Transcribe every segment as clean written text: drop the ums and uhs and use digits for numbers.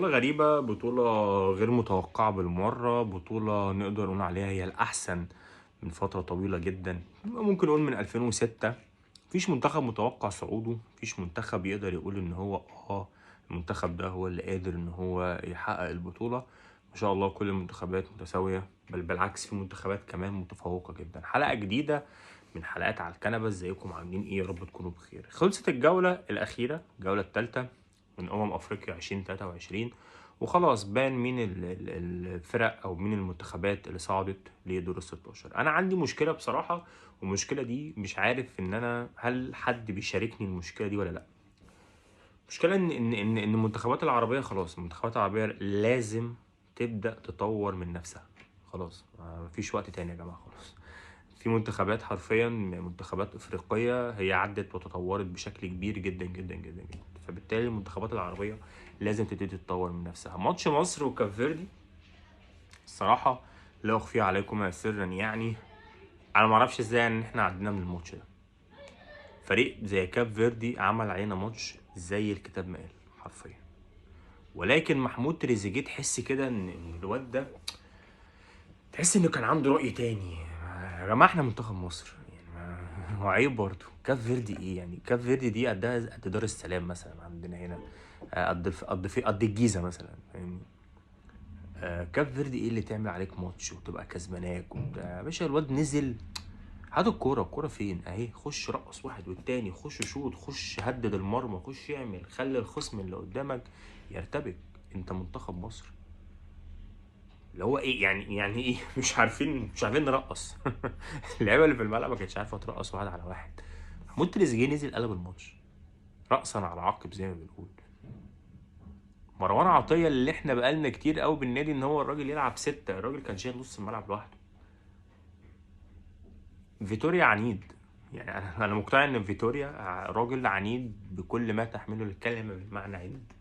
بطولة غريبة، بطولة غير متوقعة بالمرة، بطولة نقدر نقول عليها هي الأحسن من فترة طويلة جدا، ممكن نقول من 2006. مفيش منتخب متوقع صعوده، مفيش منتخب يقدر يقول ان هو المنتخب ده هو اللي قادر ان هو يحقق البطولة. ما شاء الله كل المنتخبات متساوية، بل بالعكس في منتخبات كمان متفوقة جدا. حلقة جديدة من حلقات على الكنبة. ازيكم عاملين ايه؟ يا رب تكونوا بخير. خلصت الجولة الأخيرة، الجولة الثالثة من أفريقيا 2023، وخلاص بان مين الفرق او مين المنتخبات اللي صعدت لدور ال 16. انا عندي مشكله بصراحه، والمشكله دي مش عارف ان انا هل حد بيشاركني المشكله دي ولا لا. المشكله ان المنتخبات العربيه، خلاص المنتخبات العربيه لازم تبدا تطور من نفسها. خلاص مفيش وقت تاني يا جماعه، خلاص. في منتخبات حرفيا، منتخبات افريقيه هي عدت وتطورت بشكل كبير جدا جدا جدا جدا، فبالتالي المنتخبات العربيه لازم تبتدي تتطور من نفسها. ماتش مصر وكاب فيردي الصراحه لا اخفي عليكم سرا، يعني انا ما اعرفش ازاي ان احنا عدينا من الماتش ده. فريق زي كاب فيردي عمل علينا ماتش زي الكتاب ما قال حرفيا، ولكن محمود تريزيجيه تحس كده ان الواد ده، تحس انه كان عنده رأي تاني. يا جماعه احنا منتخب مصر يعني، هو عيب برضه. كاب فيردي ايه يعني؟ كاب فيردي دي قدها قد دار السلام مثلا عندنا هنا، قد الجيزه مثلا، فاهمني؟ كاب فيردي ايه اللي تعمل عليك ماتش وتبقى كسباناك وبتاع؟ يا باشا الواد نزل، هات الكوره فين اهي، خش رقص واحد والتاني، خش شوط، خش هدد المرمى، خش اعمل، خلي الخصم اللي قدامك يرتبك. انت منتخب مصر، اللي هو ايه يعني ايه؟ مش عارفين نرقص. اللعيبه اللي في الملعب ما كانتش عارفه ترقص واحد على واحد. محمود تريزيجيه نزل قلب الماتش رأسا على عقب زي ما بنقول. مروان عطيه اللي احنا بقالنا كتير قوي بالنادي ان هو الراجل يلعب ستة، الراجل كان شايل نص الملعب لوحده. فيتوريا عنيد، يعني انا مقتنع ان فيتوريا راجل عنيد بكل ما تحمله الكلمه من معنى عند،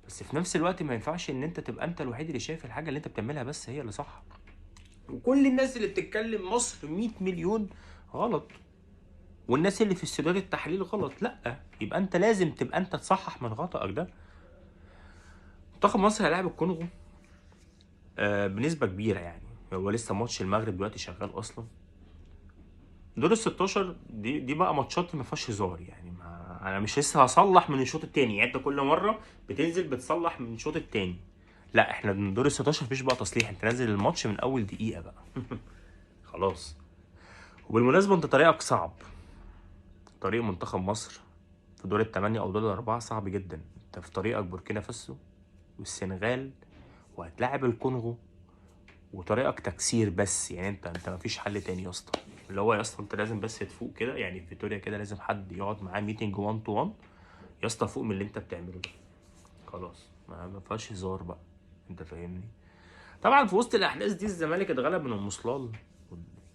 بس في نفس الوقت ما ينفعش ان انت تبقى انت الوحيد اللي شايف الحاجه اللي انت بتعملها بس هي اللي صح، وكل الناس اللي بتتكلم مصر 100 مليون غلط، والناس اللي في استوديوهات التحليل غلط. لا، يبقى انت لازم تبقى انت تصحح من خطأك ده. منتخب مصر هيلاعب الكونغو بنسبة كبيرة، يعني هو لسه ماتش المغرب دلوقتي شغال اصلا. دور ال 16 دي بقى ماتشات ما فيهاش هزار، يعني ما انا مش لسه هصلح من الشوط التاني، يعني انت كل مرة بتنزل بتصلح من الشوط التاني. لا، احنا من دور ال 16 مفيش بقى تصليح، انت نازل الماتش من اول دقيقة بقى. خلاص. وبالمناسبة انت طريقك صعب، طريق منتخب مصر في دور الثمانية او دور الاربعة صعب جدا. انت في طريقك بوركينا فاسو والسنغال، وهتلاعب الكونغو، وطريقك تكسير بس. يعني انت مفيش حل تاني يا اسطى، اللي هو يا اسطى انت لازم بس تفوق كده، يعني في فيتوريا كده لازم حد يقعد معاه ميتنج 1 تو 1. يا اسطى فوق من اللي انت بتعمله ده، خلاص ما فيهاش هزار بقى، انت فاهمني؟ طبعا في وسط الاحداث دي الزمالك اتغلب من المصلال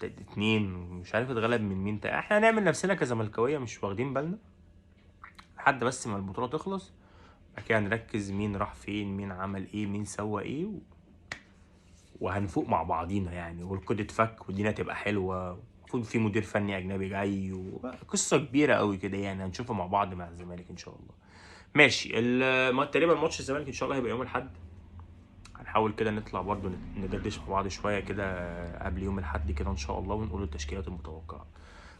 2، مش عارف اتغلب من مين. احنا هنعمل نفسنا كزملكاويه مش واخدين بالنا لحد بس ما البطوله تخلص، بعد كده هنركز مين راح فين، مين عمل ايه، مين سوى ايه، وهنفوق مع بعضينا يعني، والقيد اتفك والدنيا تبقى حلوه. المفروض في مدير فني اجنبي جاي، وقصه كبيره قوي كده يعني، هنشوفها مع بعض مع الزمالك ان شاء الله. ماشي. تقريبا ماتش الزمالك ان شاء الله هيبقى يوم الاحد. هنحاول كده نطلع برضو ندردش مع بعض شويه كده قبل يوم الاحد كده ان شاء الله، ونقول التشكيلات المتوقعه.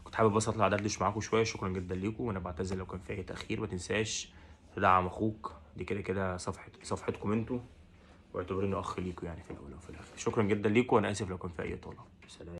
كنت حابب بس اطلع ادردش معاكم شويه. شكرا جدا ليكم، وانا بعتذر لو كان في اي تاخير. ما تنساش تدعم اخوك، دي كده كده صفحتكم انتوا، واعتبروني اخ ليكم يعني في الاول وفي الاخر. شكرا جدا ليكم، وانا اسف لو كان في اي طلب. سلام.